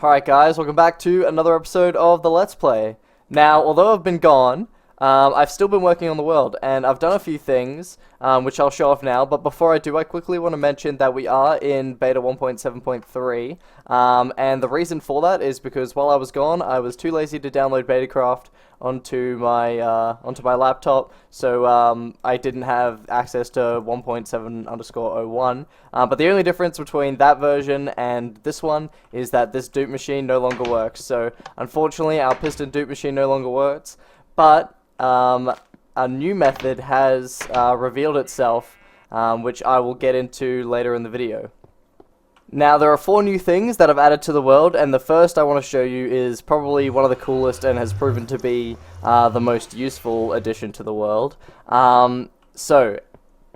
Alright guys, welcome back to another episode of the Let's Play. Now, although I've been gone, I've still been working on the world, and I've done a few things, which I'll show off now, but before I do, I quickly want to mention that we are in beta 1.7.3, and the reason for that is because while I was gone, I was too lazy to download Betacraft onto my laptop, so I didn't have access to 1.7_01. But the only difference between that version and this one is that this dupe machine no longer works. So unfortunately, our piston dupe machine no longer works. But a new method has revealed itself, which I will get into later in the video. Now, there are 4 new things that I've added to the world, and the first I want to show you is probably one of the coolest and has proven to be the most useful addition to the world. So,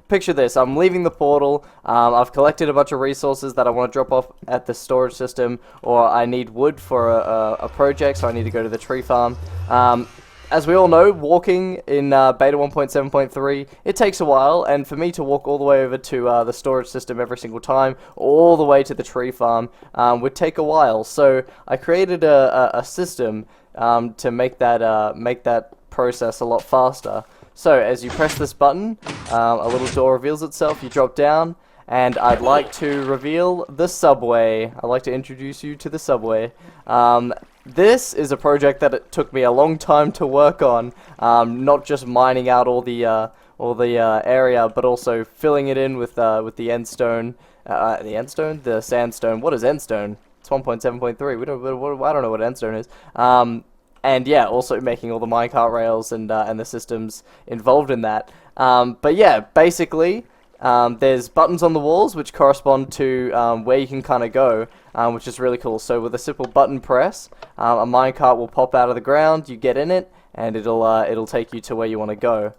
picture this. I'm leaving the portal. I've collected a bunch of resources that I want to drop off at the storage system, or I need wood for a project, so I need to go to the tree farm. As we all know, walking in beta 1.7.3, it takes a while, and for me to walk all the way over to the storage system every single time, all the way to the tree farm, would take a while. So I created a system to make that process a lot faster. So as you press this button, a little door reveals itself, you drop down, and I'd like to reveal the subway. I'd like to introduce you to the subway. This is a project that it took me a long time to work on, not just mining out all the area, but also filling it in with the endstone, the sandstone. What is endstone? It's 1.7.3. I don't know what endstone is. And yeah, also making all the minecart rails and the systems involved in that. But yeah, basically, there's buttons on the walls which correspond to where you can kind of go, which is really cool. So with a simple button press, a minecart will pop out of the ground, you get in it, and it'll take you to where you want to go.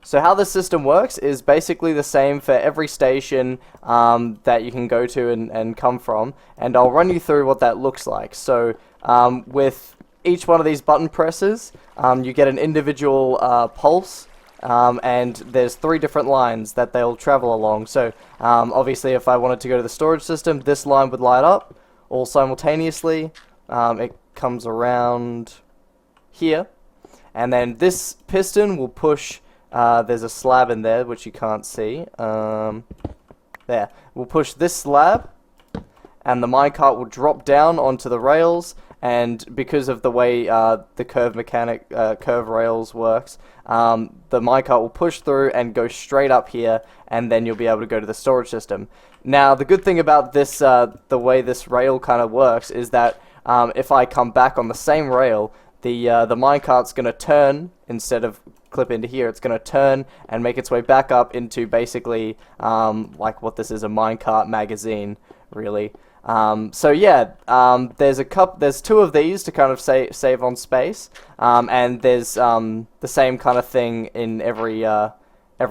So how this system works is basically the same for every station that you can go to and come from, and I'll run you through what that looks like. So with each one of these button presses, you get an individual pulse. And there's 3 different lines that they'll travel along. So obviously if I wanted to go to the storage system, this line would light up all simultaneously. It comes around here, and then this piston will push, there's a slab in there which you can't see, there, we'll push this slab, and the minecart will drop down onto the rails. And because of the way the curve rails works, the minecart will push through and go straight up here, and then you'll be able to go to the storage system. Now, the good thing about this, the way this rail kind of works, is that if I come back on the same rail, the minecart's going to turn instead of clip into here. It's going to turn and make its way back up into basically like what this is, a minecart magazine, really. So yeah, there's 2 of these to kind of save on space, and there's the same kind of thing in every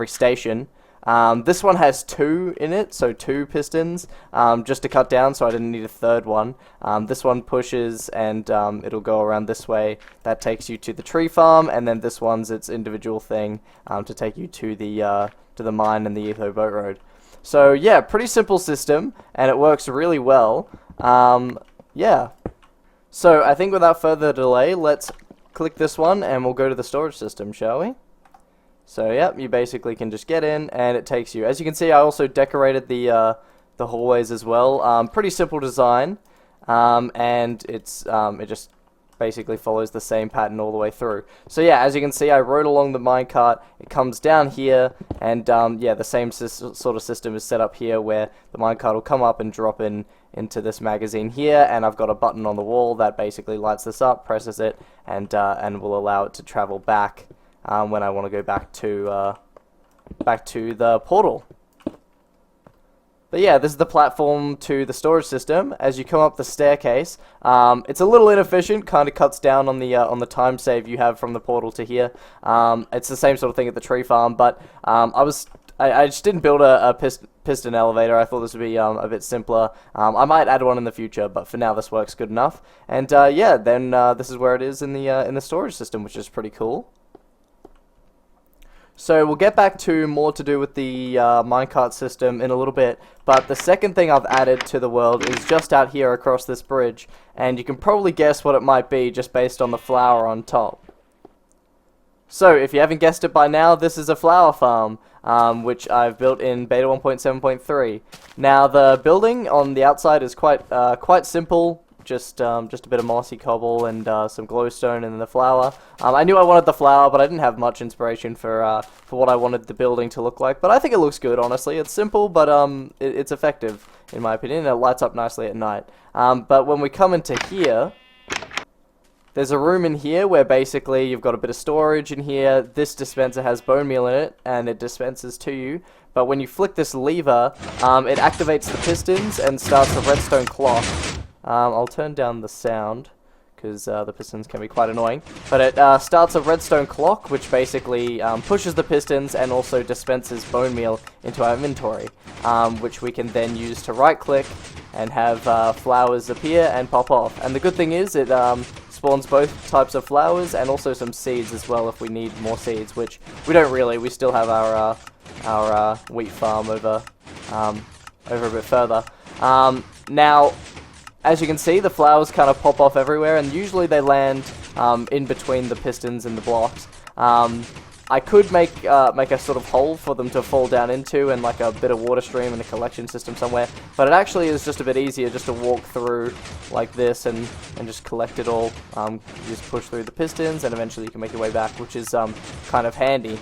station. This one has 2 in it, so 2 pistons, just to cut down, so I didn't need a 3rd one. This one pushes, and it'll go around this way. That takes you to the tree farm, and then this one's its individual thing to take you to the mine and the Etho boat road. So yeah, pretty simple system, and it works really well. Yeah. So I think without further delay, let's click this one, and we'll go to the storage system, shall we? So yep, you basically can just get in, and it takes you. As you can see, I also decorated the hallways as well. Pretty simple design, and it just basically follows the same pattern all the way through. So yeah, as you can see, I rode along the minecart. It comes down here, and yeah, the same sort of system is set up here, where the minecart will come up and drop into this magazine here, and I've got a button on the wall that basically lights this up, presses it, and will allow it to travel back when I want to go back to the portal. But yeah, this is the platform to the storage system. As you come up the staircase, it's a little inefficient, kind of cuts down on the time save you have from the portal to here. It's the same sort of thing at the tree farm, but I just didn't build a piston elevator. I thought this would be a bit simpler. I might add one in the future, but for now this works good enough. And yeah, then this is where it is in the storage system, which is pretty cool. So we'll get back to more to do with the minecart system in a little bit, but the second thing I've added to the world is just out here across this bridge, and you can probably guess what it might be just based on the flower on top. So, if you haven't guessed it by now, this is a flower farm, which I've built in beta 1.7.3. Now, the building on the outside is quite simple, just a bit of mossy cobble and some glowstone and then the flower. I knew I wanted the flower, but I didn't have much inspiration for what I wanted the building to look like. But I think it looks good, honestly. It's simple, but it's effective, in my opinion. It lights up nicely at night. But when we come into here, there's a room in here where basically you've got a bit of storage in here. This dispenser has bone meal in it, and it dispenses to you. But when you flick this lever, it activates the pistons and starts the redstone clock. I'll turn down the sound, because the pistons can be quite annoying. But it starts a redstone clock, which basically pushes the pistons and also dispenses bone meal into our inventory, which we can then use to right-click and have flowers appear and pop off. And the good thing is it spawns both types of flowers and also some seeds as well if we need more seeds, which we don't really. We still have our wheat farm over a bit further. Now, as you can see, the flowers kind of pop off everywhere, and usually they land in between the pistons and the blocks. I could make a sort of hole for them to fall down into, and like a bit of water stream and a collection system somewhere, but it actually is just a bit easier just to walk through like this and just collect it all. You just push through the pistons and eventually you can make your way back, which is kind of handy.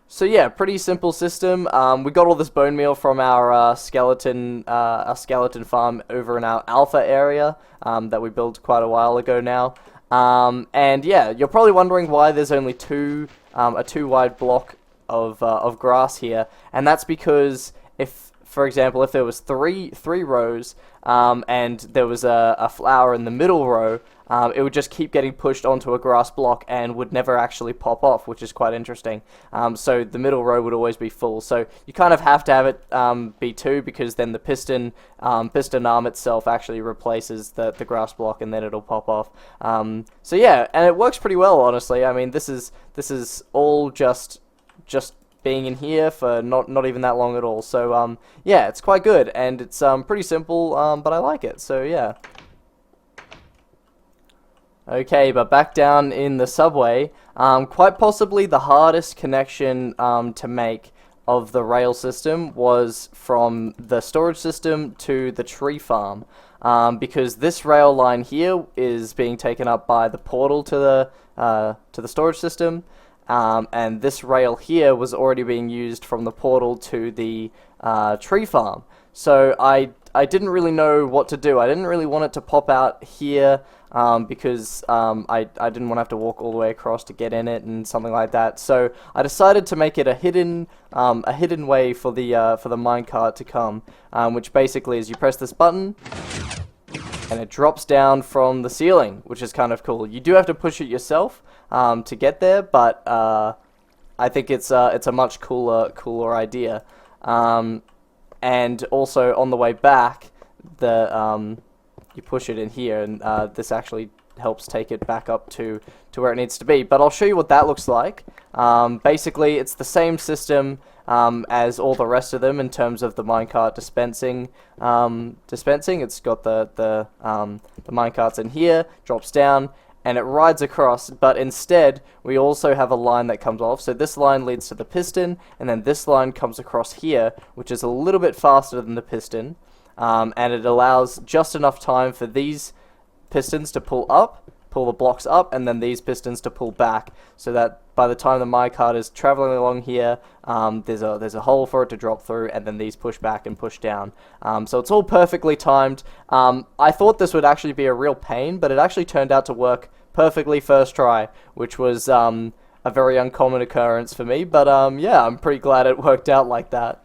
So yeah, pretty simple system. We got all this bone meal from our skeleton farm over in our alpha area that we built quite a while ago now. And yeah, you're probably wondering why there's only a 2 wide block of grass here, and that's because for example, if there was three rows, and there was a flower in the middle row, it would just keep getting pushed onto a grass block and would never actually pop off, which is quite interesting. So the middle row would always be full. So you kind of have to have it be 2, because then the piston arm itself actually replaces the grass block, and then it'll pop off. So yeah, and it works pretty well, honestly. I mean, this is all just being in here for not even that long at all. So yeah, it's quite good, and it's pretty simple, but I like it. So yeah. Okay, but back down in the subway, quite possibly the hardest connection to make of the rail system was from the storage system to the tree farm, because this rail line here is being taken up by the portal to the storage system, and this rail here was already being used from the portal to the tree farm. So I didn't really know what to do. I didn't really want it to pop out here, because I didn't want to have to walk all the way across to get in it and something like that. So I decided to make it a hidden way for the minecart to come, which basically is you press this button and it drops down from the ceiling, which is kind of cool. You do have to push it yourself to get there, but I think it's a much cooler idea. And also on the way back, you push it in here, and this actually helps take it back up to where it needs to be. But I'll show you what that looks like. Basically, it's the same system as all the rest of them in terms of the minecart dispensing. It's got the minecarts in here, drops down, and it rides across, but instead we also have a line that comes off. So this line leads to the piston, and then this line comes across here, which is a little bit faster than the piston, and it allows just enough time for these pistons to pull the blocks up, and then these pistons to pull back, so that by the time the minecart is traveling along here, there's a hole for it to drop through, and then these push back and push down. So it's all perfectly timed. I thought this would actually be a real pain, but it actually turned out to work perfectly first try, which was a very uncommon occurrence for me. But yeah, I'm pretty glad it worked out like that.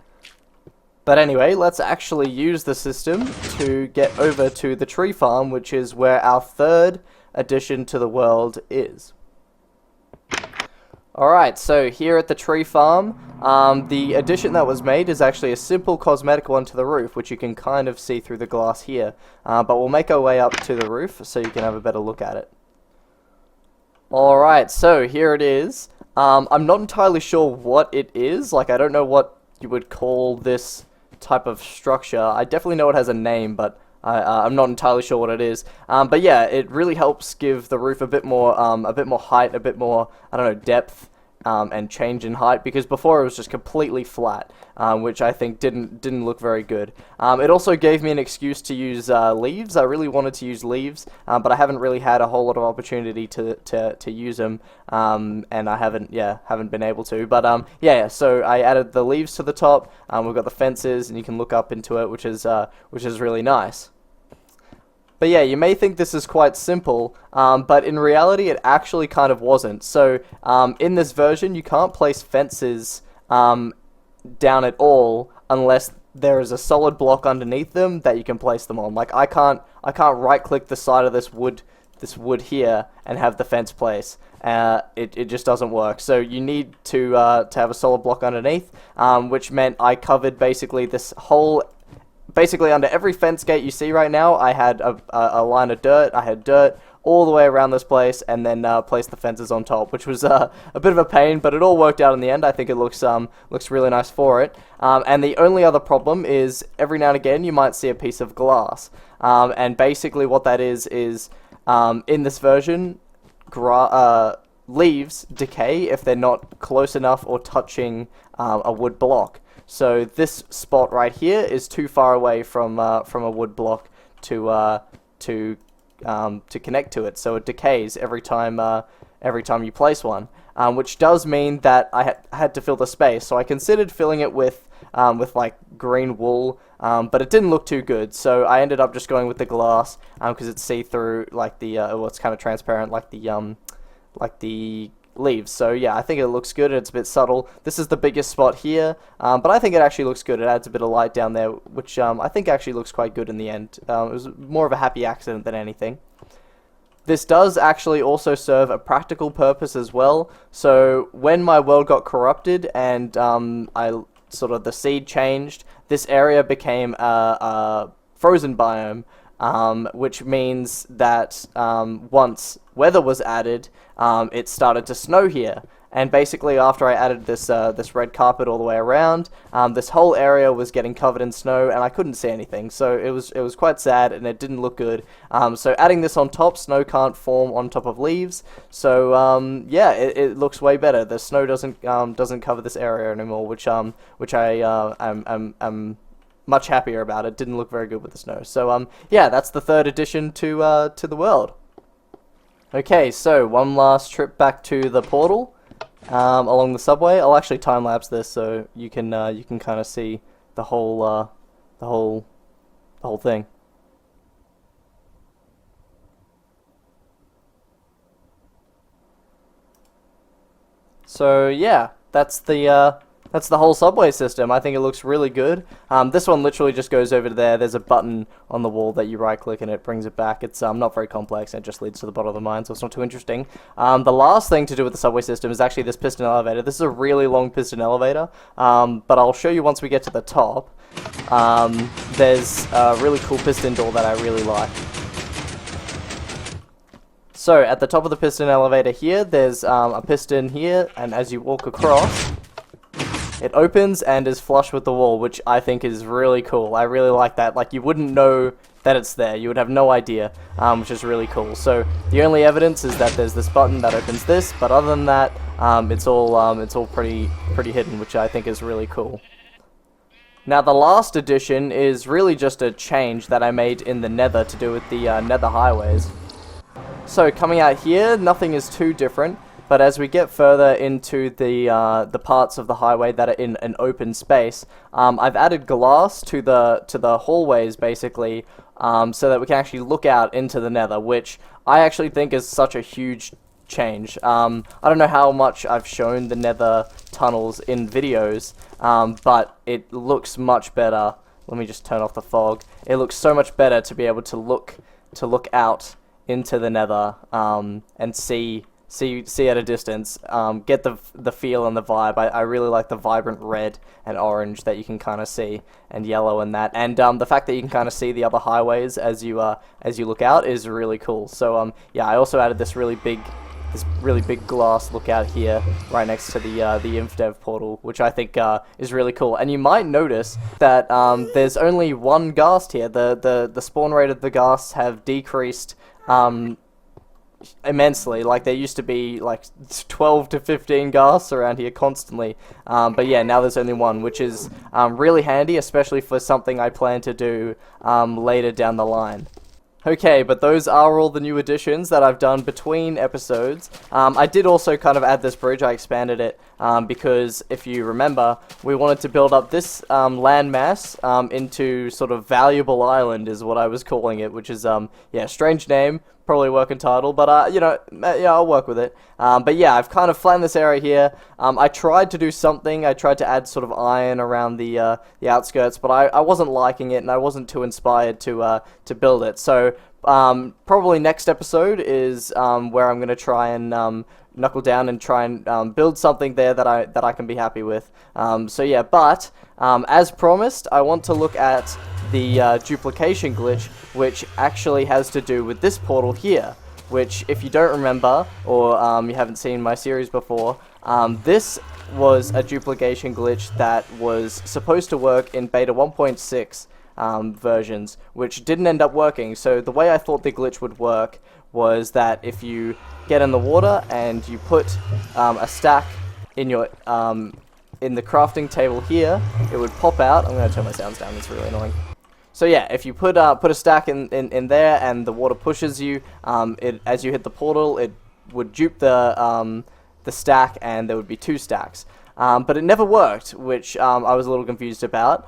But anyway, let's actually use the system to get over to the tree farm, which is where our third addition to the world is. Alright, so here at the tree farm, the addition that was made is actually a simple cosmetic one to the roof, which you can kind of see through the glass here. But we'll make our way up to the roof so you can have a better look at it. Alright, so here it is. I'm not entirely sure what it is. Like, I don't know what you would call this type of structure. I definitely know it has a name, but I'm not entirely sure what it is. But yeah, it really helps give the roof a bit more height, a bit more, I don't know, depth, and change in height, because before it was just completely flat, which I think didn't look very good. It also gave me an excuse to use leaves. I really wanted to use leaves, but I haven't really had a whole lot of opportunity to use them, and I haven't been able to. But yeah, so I added the leaves to the top. We've got the fences, and you can look up into it, which is really nice. But yeah, you may think this is quite simple, but in reality it actually kind of wasn't. So in this version you can't place fences down at all unless there is a solid block underneath them that you can place them on. Like I can't right click the side of this wood here and have the fence place. It just doesn't work. So you need to have a solid block underneath, which meant I covered basically this whole. Basically, under every fence gate you see right now, I had a line of dirt. I had dirt all the way around this place, and then placed the fences on top, which was a bit of a pain, but it all worked out in the end. I think it looks really nice for it. And the only other problem is every now and again you might see a piece of glass. And basically what that is in this version, leaves decay if they're not close enough or touching a wood block. So this spot right here is too far away from a wood block to connect to it, so it decays every time you place one, which does mean that I had to fill the space. So I considered filling it with like green wool, but it didn't look too good. So I ended up just going with the glass because it's see-through, like the well, it's kind of transparent, like the leaves. So yeah, I think it looks good. It's a bit subtle. This is the biggest spot here, but I think it actually looks good. It adds a bit of light down there, which I think actually looks quite good in the end. It was more of a happy accident than anything. This does actually also serve a practical purpose as well. So when my world got corrupted and the seed changed, this area became a frozen biome, which means that once weather was added, it started to snow here. And basically, after I added this red carpet all the way around, this whole area was getting covered in snow, and I couldn't see anything. So it was quite sad, and it didn't look good. So adding this on top, snow can't form on top of leaves. So yeah, it looks way better. The snow doesn't cover this area anymore, which I'm much happier about. It didn't look very good with the snow. So yeah, that's the third addition to the world. Okay, so one last trip back to the portal along the subway. I'll actually time lapse this so you can kind of see the whole thing. So yeah, that's the whole subway system. I think it looks really good. This one literally just goes over to there. There's a button on the wall that you right click and it brings it back. It's not very complex, and it just leads to the bottom of the mine, so it's not too interesting. The last thing to do with the subway system is actually this piston elevator. This is a really long piston elevator, but I'll show you once we get to the top. There's a really cool piston door that I really like. So at the top of the piston elevator here, there's a piston here, and as you walk across, it opens and is flush with the wall, which I think is really cool. I really like that. Like, you wouldn't know that it's there. You would have no idea, which is really cool. So the only evidence is that there's this button that opens this, but other than that, it's all pretty hidden, which I think is really cool. Now, the last addition is really just a change that I made in the Nether to do with the Nether highways. So coming out here, nothing is too different. But as we get further into the parts of the highway that are in an open space, I've added glass to the hallways basically, so that we can actually look out into the Nether, which I actually think is such a huge change. I don't know how much I've shown the Nether tunnels in videos, but it looks much better. Let me just turn off the fog. It looks so much better to be able to look out into the Nether and see at a distance, get the feel and the vibe. I really like the vibrant red and orange that you can kind of see, and yellow and that, and the fact that you can kind of see the other highways as you look out is really cool. So yeah, I also added this really big this really big glass lookout here, right next to the InfDev portal, which I think is really cool. And you might notice that there's only one ghast here. The spawn rate of the ghasts have decreased immensely. Like, there used to be like 12 to 15 ghasts around here constantly, but yeah, now there's only one, which is really handy, especially for something I plan to do later down the line. Okay, but those are all the new additions that I've done between episodes. I did also kind of add this bridge. I expanded it because, if you remember, we wanted to build up this landmass into sort of Valuable Island is what I was calling it, which is, yeah, strange name, probably working title, but, you know, yeah, I'll work with it. But yeah, I've kind of flattened this area here. I tried to do something. I tried to add sort of iron around the outskirts, but I wasn't liking it, and I wasn't too inspired to build it. So probably next episode is where I'm going to try and knuckle down and try and build something there that I can be happy with. So yeah, but as promised, I want to look at the duplication glitch, which actually has to do with this portal here, which, if you don't remember, or you haven't seen my series before, this was a duplication glitch that was supposed to work in beta 1.6 versions, which didn't end up working. So the way I thought the glitch would work was that if you get in the water and you put a stack in your in the crafting table here, it would pop out. I'm going to turn my sounds down, it's really annoying. So yeah, if you put a stack in there and the water pushes you, as you hit the portal, it would dupe the stack, and there would be 2 stacks. But it never worked, which I was a little confused about.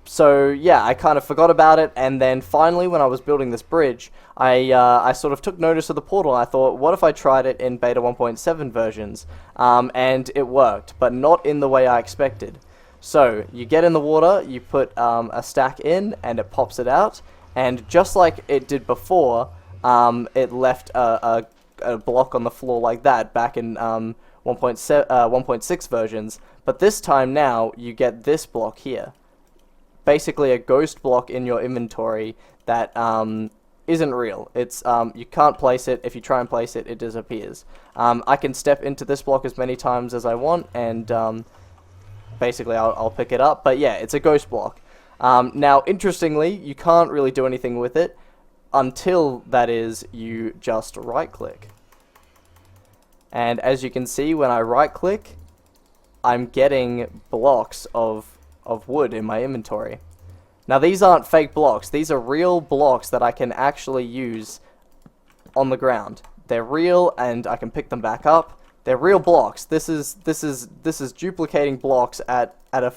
So yeah, I kind of forgot about it, and then finally, when I was building this bridge, I sort of took notice of the portal. I thought, what if I tried it in beta 1.7 versions? And it worked, but not in the way I expected. So you get in the water, you put a stack in, and it pops it out, and just like it did before, it left a block on the floor like that back in 1.6 versions. But this time now, you get this block here. Basically a ghost block in your inventory that isn't real. It's you can't place it. If you try and place it, it disappears. I can step into this block as many times as I want, and basically I'll pick it up. But yeah, it's a ghost block. Now, interestingly, you can't really do anything with it until, that is, you just right click. And as you can see, when I right click, I'm getting blocks of wood in my inventory. Now, these aren't fake blocks. These are real blocks that I can actually use on the ground. They're real, and I can pick them back up. They're real blocks. This is duplicating blocks at a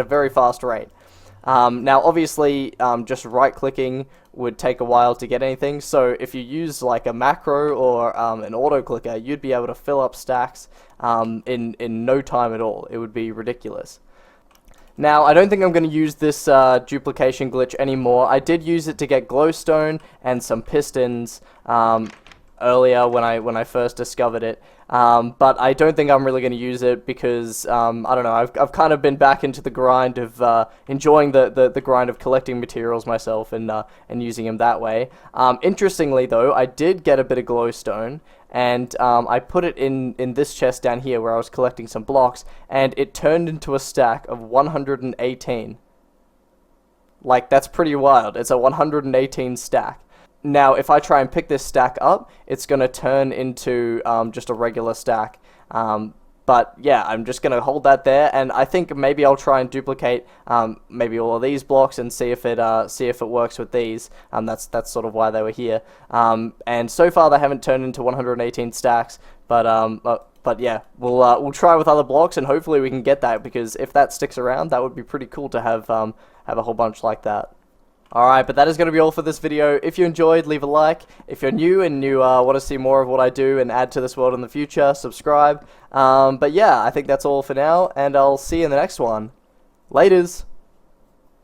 very fast rate. Now, obviously, just right-clicking would take a while to get anything. So if you use like a macro or an auto clicker, you'd be able to fill up stacks in no time at all. It would be ridiculous. Now, I don't think I'm going to use this duplication glitch anymore. I did use it to get glowstone and some pistons earlier when I first discovered it, but I don't think I'm really going to use it because I don't know. I've kind of been back into the grind of enjoying the grind of collecting materials myself and using them that way. Interestingly, though, I did get a bit of glowstone. And I put it in this chest down here where I was collecting some blocks, and it turned into a stack of 118. Like, that's pretty wild. It's a 118 stack. Now, if I try and pick this stack up, it's going to turn into just a regular stack. But yeah, I'm just going to hold that there, and I think maybe I'll try and duplicate maybe all of these blocks and see if it works with these. That's sort of why they were here. And so far they haven't turned into 118 stacks, but yeah, we'll try with other blocks, and hopefully we can get that, because if that sticks around, that would be pretty cool to have a whole bunch like that. Alright, but that is going to be all for this video. If you enjoyed, leave a like. If you're new and you want to see more of what I do and add to this world in the future, subscribe. But yeah, I think that's all for now, and I'll see you in the next one. Laters!